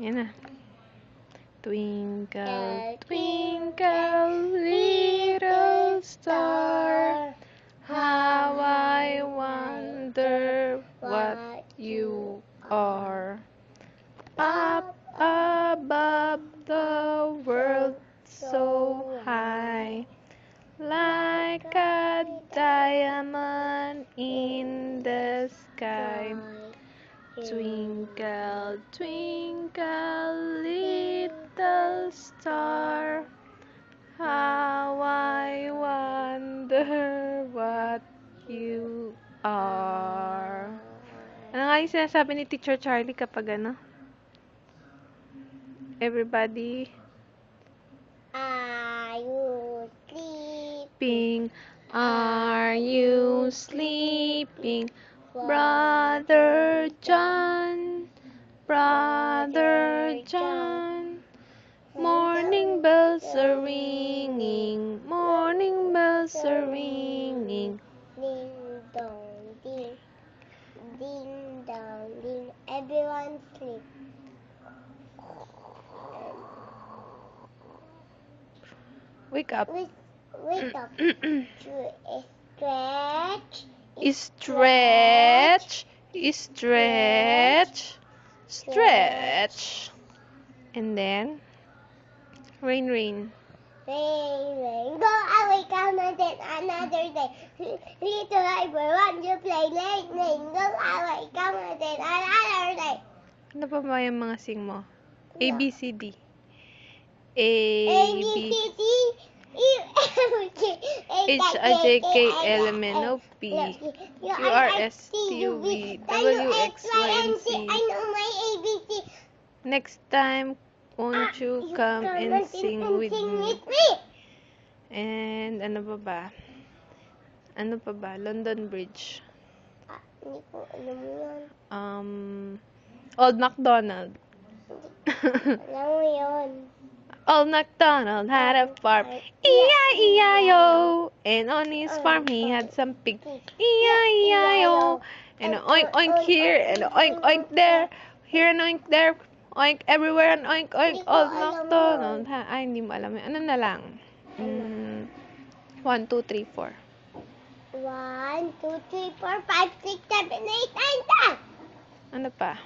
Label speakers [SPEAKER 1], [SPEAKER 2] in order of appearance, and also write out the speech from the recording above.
[SPEAKER 1] Yan na. Twinkle, twinkle, little star, how I wonder what you are. Up above the world so high, like a diamond in the sky. Twinkle, twinkle, little star, how I wonder what you are. Ano nga yung sinasabi ni Teacher Charlie kapag ano? Everybody
[SPEAKER 2] Are you
[SPEAKER 1] sleeping? Are you sleeping? Brother John, Brother John. Morning bells are ringing, morning bells are ringing.
[SPEAKER 2] Ding dong ding, ding dong ding. Everyone sleep.
[SPEAKER 1] Wake up.
[SPEAKER 2] Wake up.
[SPEAKER 1] Stretch, stretch, stretch. And then, rain, rain.
[SPEAKER 2] Rain, rain, go away, come again another day. Little Ivor, want you play? Rain, rain, go away, come again another day.
[SPEAKER 1] Ano pa ba yung mga sing mo? A, B, C, D. A, B,
[SPEAKER 2] C, D, E, F, G,
[SPEAKER 1] H, I, J, K, L, M, N, O, P, Q, R, S, T, U, V, W, X, Y, and Z.
[SPEAKER 2] I know my ABC.
[SPEAKER 1] Next time, won't you come and sing with me? And ano pa ba? Ano pa ba? London Bridge.
[SPEAKER 2] Hindi ko alam yun.
[SPEAKER 1] Old MacDonald.
[SPEAKER 2] Alam mo yun.
[SPEAKER 1] Old MacDonald had a farm, E-I-E-I-O. And on his farm he had some pigs, E-I-E-I-O. And oink oink here, and oink oink there. Here and oink there, oink everywhere, and oink oink. Old MacDonald. Ay, hindi mo alam yun. Ano na lang? 1, 2, 3, 4.
[SPEAKER 2] 1, 2, 3, 4, 5, 6, 7, 8, 9, 10.
[SPEAKER 1] Ano pa?